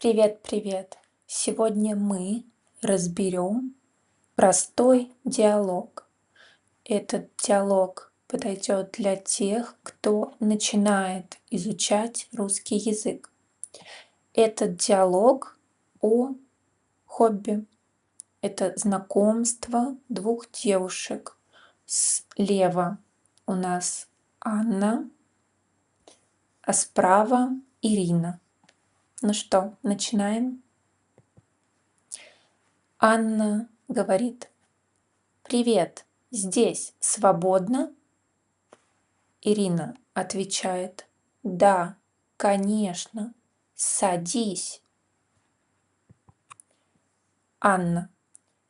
Привет, привет! Сегодня мы разберем простой диалог. Этот диалог подойдет для тех, кто начинает изучать русский язык. Этот диалог о хобби. Это знакомство двух девушек. Слева у нас Анна, а справа Ирина. Ну что, начинаем? Анна говорит: «Привет, здесь свободно?» Ирина отвечает: «Да, конечно, садись». Анна: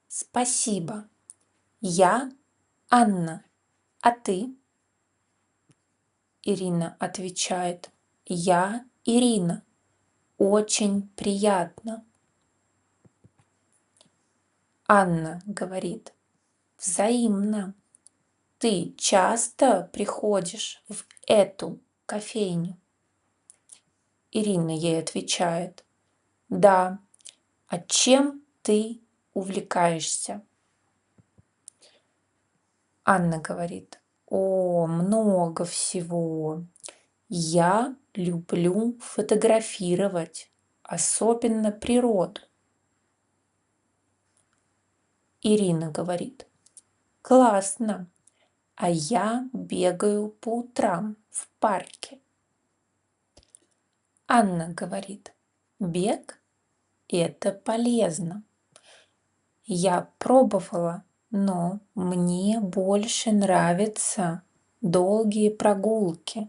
«Спасибо. Я Анна, а ты?» Ирина отвечает: «Я Ирина. Очень приятно». Анна говорит: «Взаимно. Ты часто приходишь в эту кофейню?» Ирина ей отвечает: «Да. А чем ты увлекаешься?» Анна говорит: «О, много всего. Я люблю фотографировать, особенно природу». Ирина говорит: «Классно. А я бегаю по утрам в парке». Анна говорит: «Бег — это полезно. Я пробовала, но мне больше нравятся долгие прогулки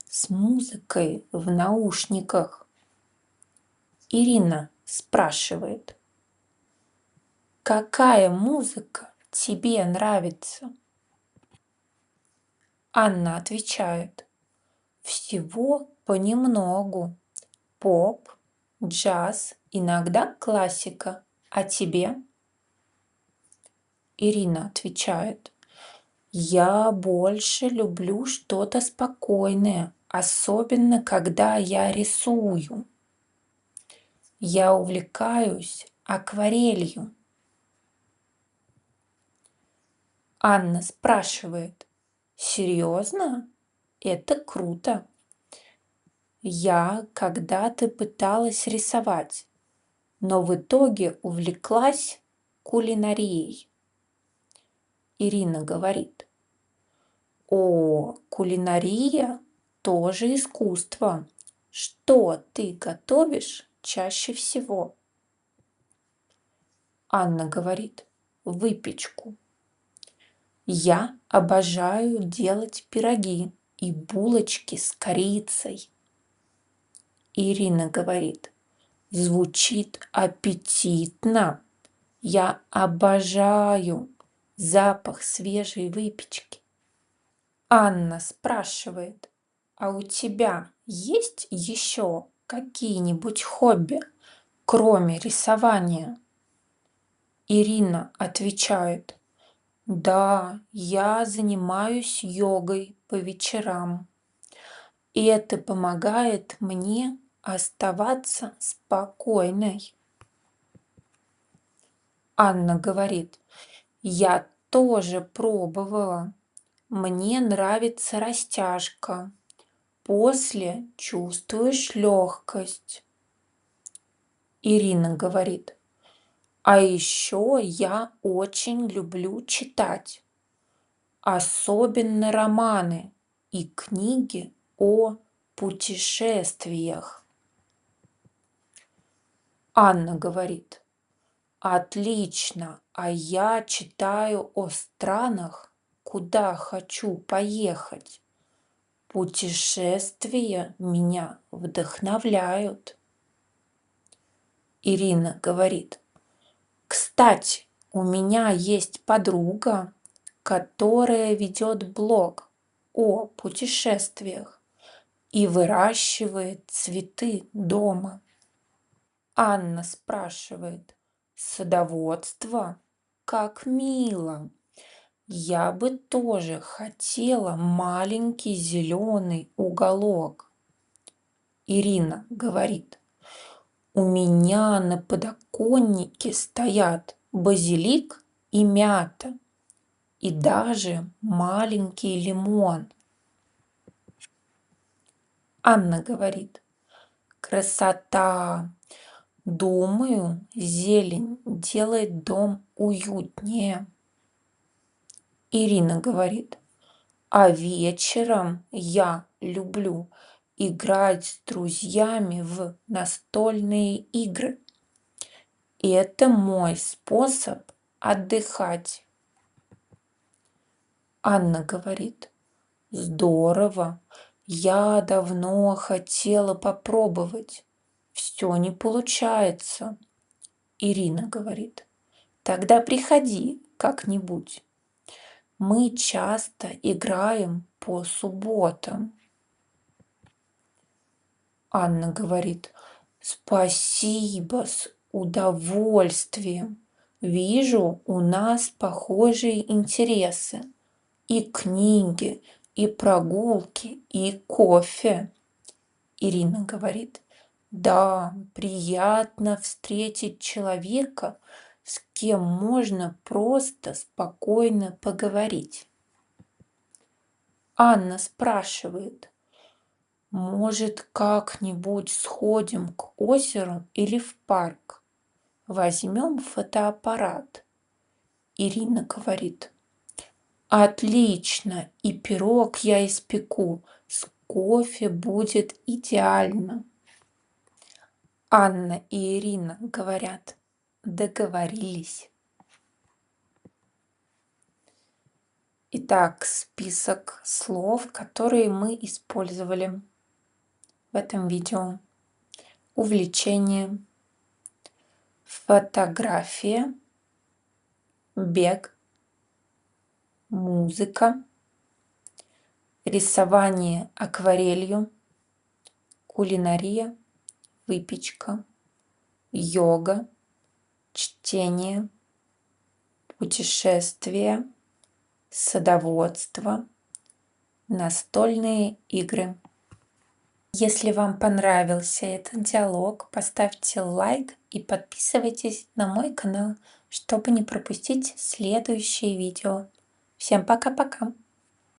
с музыкой в наушниках». Ирина спрашивает: «Какая музыка тебе нравится?» Анна отвечает: «Всего понемногу. Поп, джаз, иногда классика. А тебе?» Ирина отвечает: «Я больше люблю что-то спокойное, особенно когда я рисую. Я увлекаюсь акварелью». Анна спрашивает: «Серьезно? Это круто. Я когда-то пыталась рисовать, но в итоге увлеклась кулинарией». Ирина говорит: «О, кулинария тоже искусство. Что ты готовишь чаще всего?» Анна говорит: «Выпечку. Я обожаю делать пироги и булочки с корицей». Ирина говорит: «Звучит аппетитно. Я обожаю запах свежей выпечки». Анна спрашивает: «А у тебя есть еще какие-нибудь хобби, кроме рисования?» Ирина отвечает: «Да, я занимаюсь йогой по вечерам. И это помогает мне оставаться спокойной». Анна говорит: «Я тоже пробовала. Мне нравится растяжка. После чувствуешь легкость». Ирина говорит: «А еще я очень люблю читать, особенно романы и книги о путешествиях». Анна говорит: «Отлично, а я читаю о странах, куда хочу поехать. Путешествия меня вдохновляют». Ирина говорит: «Кстати, у меня есть подруга, которая ведет блог о путешествиях и выращивает цветы дома». Анна спрашивает: «Садоводство? Как мило! Я бы тоже хотела маленький зеленый уголок». Ирина говорит: У меня на подоконнике стоят базилик и мята, и даже маленький лимон. Анна говорит: красота! Думаю, зелень делает дом уютнее. Ирина говорит: а вечером я люблю играть с друзьями в настольные игры. И это мой способ отдыхать. Анна говорит: здорово, я давно хотела попробовать. Все не получается. Ирина говорит: тогда приходи как-нибудь. Мы часто играем по субботам. Анна говорит: спасибо, с удовольствием. Вижу, у нас похожие интересы. И книги, и прогулки, и кофе. Ирина говорит: да, приятно встретить человека, с кем можно просто спокойно поговорить. Анна спрашивает: может, как-нибудь сходим к озеру или в парк? Возьмем фотоаппарат. Ирина говорит: отлично, и пирог я испеку, с кофе будет идеально. Анна и Ирина говорят: договорились. Итак, список слов, которые мы использовали в этом видео. Увлечение, фотография, бег, музыка, рисование акварелью, кулинария, выпечка, йога, чтение, путешествие, садоводство, настольные игры. Если вам понравился этот диалог, поставьте лайк и подписывайтесь на мой канал, чтобы не пропустить следующие видео. Всем пока-пока!